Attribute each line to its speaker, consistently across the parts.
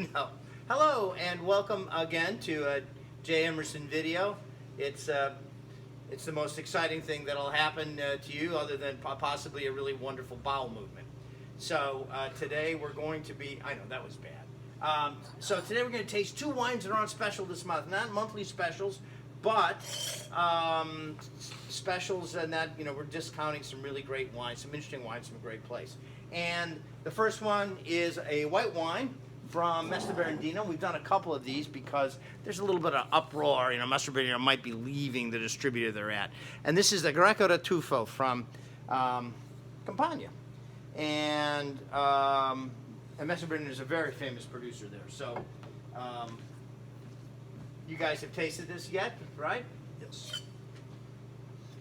Speaker 1: No. Hello and welcome again to Jay Emerson video. It's the most exciting thing that'll happen to you, other than possibly a really wonderful bowel movement. So today we're going to be. I know that was bad. So today we're going to taste two wines that are on special this month, not monthly specials, but specials, and that we're discounting some really great wines, some interesting wines from a great place. And the first one is a white wine from Mestre Berendino. We've done a couple of these because there's a little bit of uproar. Mestre Berendino might be leaving the distributor they're at. And this is the Greco da Tufo from Campania. And Mestre Berendino is a very famous producer there. So you guys have tasted this yet, right?
Speaker 2: Yes.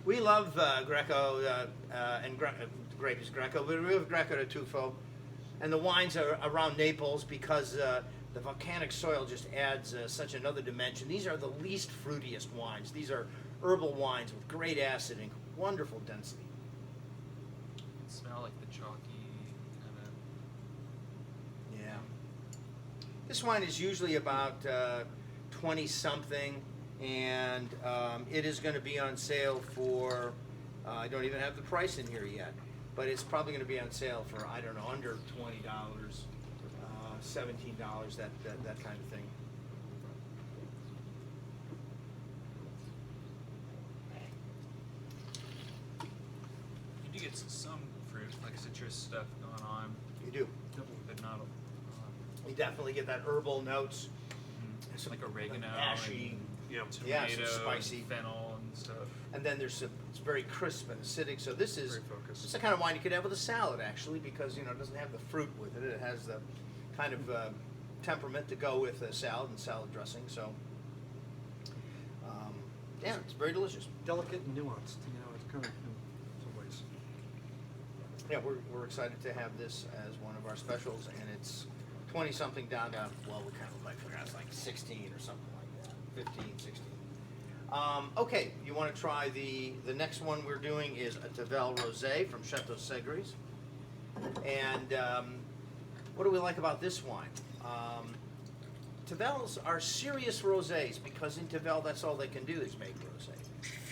Speaker 1: We love Greco and grape is Greco, but we love Greco da Tufo. And the wines are around Naples because the volcanic soil just adds such another dimension. These are the least fruitiest wines. These are herbal wines with great acid and wonderful density.
Speaker 3: It smell like the chalky kind of.
Speaker 1: Yeah. This wine is usually about 20 something, and it is going to be on sale for, I don't even have the price in here yet, but it's probably going to be on sale for, I don't know, under $20, $17, that kind of thing.
Speaker 3: You do get some fruit, like citrus stuff going on,
Speaker 1: You do.
Speaker 3: but not.
Speaker 1: You definitely get that herbal notes.
Speaker 3: Some like oregano,
Speaker 1: ashy,
Speaker 3: and
Speaker 1: yeah,
Speaker 3: tomato,
Speaker 1: some spicy.
Speaker 3: fennel, and stuff.
Speaker 1: And then it's very crisp and acidic. So this is
Speaker 3: Very focused.
Speaker 1: it's the kind of wine you could have with a salad, actually, because it doesn't have the fruit with it. It has the kind of temperament to go with a salad and salad dressing. So yeah, it's very delicious.
Speaker 2: Delicate and nuanced, it's kind of in some ways.
Speaker 1: Yeah, we're excited to have this as one of our specials, and it's 20 something down to, well, we kind of figure out it's like 16 or something like that, 15, 16. Okay, you want to try the next one we're doing is a Tavel Rosé from Chateau Segres. And what do we like about this wine? Tavels are serious rosés because in Tavel that's all they can do is make rosé.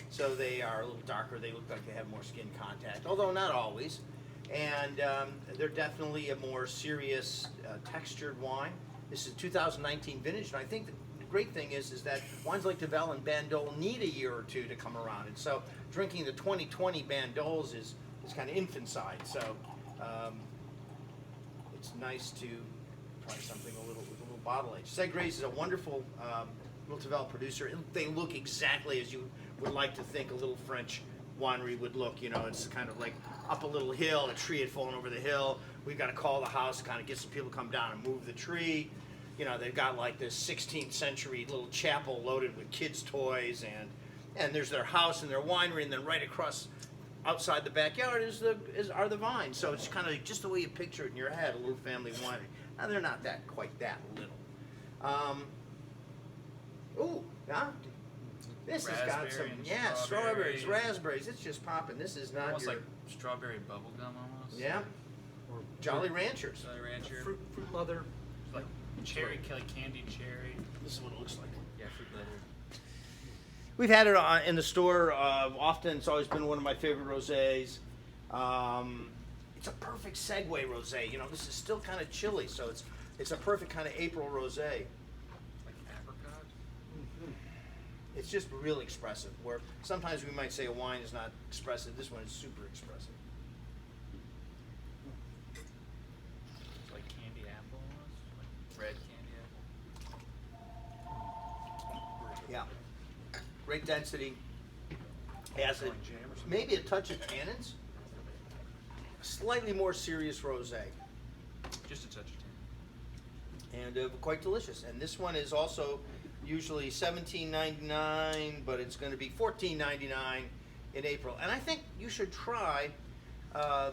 Speaker 1: So they are a little darker, they look like they have more skin contact, although not always. And they're definitely a more serious textured wine. This is 2019 vintage, and I think the great thing is that wines like Tavel and Bandol need a year or two to come around. And so drinking the 2020 Bandols is kind of infanticide. So it's nice to try something with a little bottle age. Segres is a wonderful little Tavel producer. They look exactly as you would like to think a little French winery would look. It's kind of like up a little hill, a tree had fallen over the hill. We've got to call the house, kind of get some people to come down and move the tree. They've got like this 16th century little chapel loaded with kids' toys, and there's their house and their winery, and then right across outside the backyard are the vines. So it's kind of just the way you picture it in your head, a little family winery. Now they're not quite that little. Ooh, yeah. This has got some,
Speaker 3: Raspberry and
Speaker 1: strawberries,
Speaker 3: strawberry.
Speaker 1: raspberries. It's just popping. This is not
Speaker 3: Almost
Speaker 1: your,
Speaker 3: like strawberry bubblegum almost.
Speaker 1: yeah,
Speaker 2: Or
Speaker 1: Jolly Ranchers.
Speaker 3: Jolly Rancher.
Speaker 2: fruit leather.
Speaker 3: Like cherry, like candied cherry.
Speaker 1: This is what it looks like.
Speaker 3: Yeah, fruit leather.
Speaker 1: We've had it in the store often. It's always been one of my favorite rosés. It's a perfect segue rosé. This is still kind of chilly, so it's a perfect kind of April rosé.
Speaker 3: Like apricot.
Speaker 1: It's just really expressive. Where sometimes we might say a wine is not expressive. This one is super expressive.
Speaker 3: It's like candy apple almost. Like red candy apple.
Speaker 1: Yeah. Great density. Acid.
Speaker 2: Like jam or something.
Speaker 1: Maybe a touch of tannins. Slightly more serious rosé.
Speaker 3: Just a touch of tan.
Speaker 1: And quite delicious. And this one is also usually $17.99, but it's going to be $14.99 in April. And I think you should try a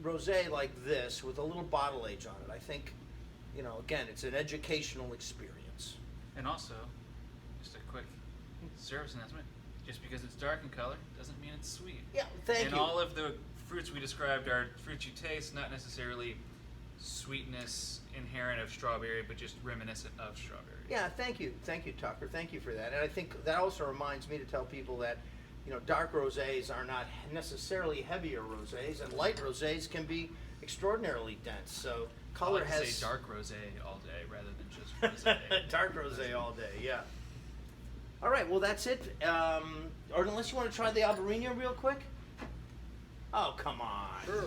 Speaker 1: rosé like this with a little bottle age on it. I think, again, it's an educational experience.
Speaker 3: And also, just a quick service announcement. Just because it's dark in color doesn't mean it's sweet.
Speaker 1: Yeah, thank
Speaker 3: and
Speaker 1: you.
Speaker 3: all of the fruits we described are fruits you taste, not necessarily sweetness inherent of strawberry, but just reminiscent of strawberry.
Speaker 1: Yeah, thank you, Tucker. Thank you for that. And I think that also reminds me to tell people that, you know, dark rosés are not necessarily heavier rosés, and light rosés can be extraordinarily dense. So color
Speaker 3: I like to
Speaker 1: has
Speaker 3: say dark rosé all day rather than just rosé.
Speaker 1: dark rosé all day. Yeah. All right. Well, that's it. Or unless you want to try the Albarino real quick. Oh, come on.
Speaker 2: Sure.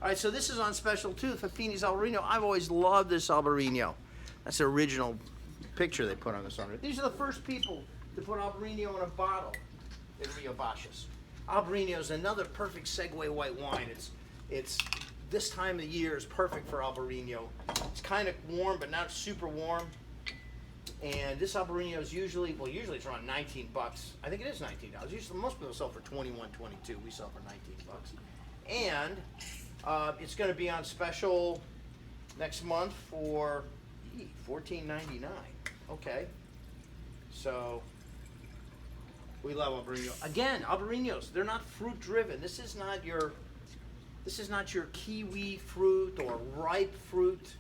Speaker 1: All right, so this is on special too, Fafini's Albarino. I've always loved this Albarino. That's the original picture they put on this one. These are the first people to put Albarino in a bottle in Rio Baixas. Albarino is another perfect segue white wine. It's this time of year is perfect for Albarino. It's kind of warm, but not super warm. And this Albarino is usually it's around 19 bucks. I think it is $19. Usually most people sell for 21, 22. We sell for 19 bucks. And it's going to be on special next month for $14.99. Okay. So we love Albarino. Again, Albarinos, they're not fruit driven. This is not your kiwi fruit or ripe fruit.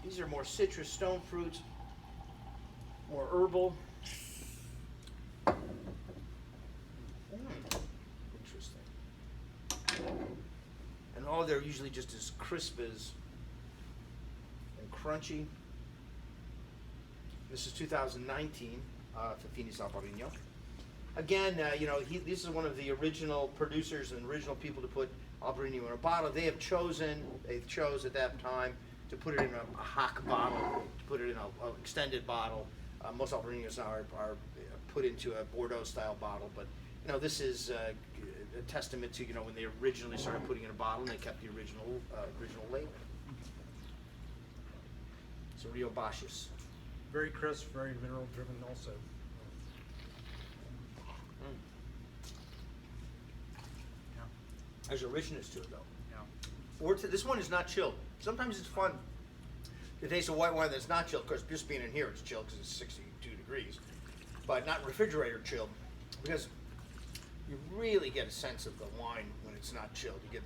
Speaker 1: These are more citrus stone fruits, more herbal. Interesting. And all they're usually just as crisp as and crunchy. This is 2019 Fafini's Albarino. Again, this is one of the original producers and original people to put Albarino in a bottle. They chose at that time to put it in a hock bottle, to put it in an extended bottle. Most Albarinos are put into a Bordeaux style bottle, but this is a testament to when they originally started putting in a bottle and they kept the original label. So Rio Baixas.
Speaker 2: Very crisp, very mineral driven also.
Speaker 3: Yeah.
Speaker 1: There's a richness to it though.
Speaker 3: Yeah.
Speaker 1: This one is not chilled. Sometimes it's fun to taste a white wine that's not chilled. Of course, just being in here, it's chilled because it's 62 degrees, but not refrigerator chilled, because you really get a sense of the wine when it's not chilled. You get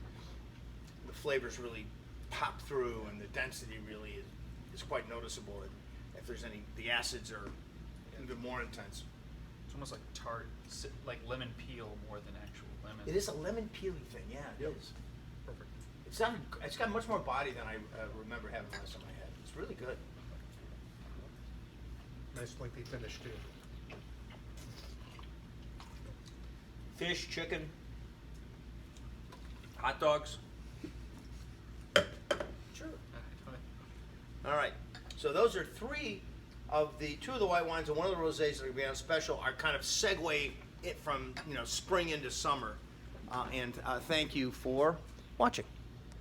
Speaker 1: the flavors really pop through, and the density really is quite noticeable. And if there's the acids are even more intense.
Speaker 3: It's almost like tart, like lemon peel more than actual lemon.
Speaker 1: It is a lemon peely thing, yeah, it is.
Speaker 2: Perfect.
Speaker 1: It's got much more body than I remember having last time I had it. It's really good.
Speaker 2: Nice lengthy finish too.
Speaker 1: Fish, chicken, hot dogs. Sure. All right. So those are two of the white wines and one of the rosés that are going to be on special are kind of segue it from spring into summer. And thank you for watching.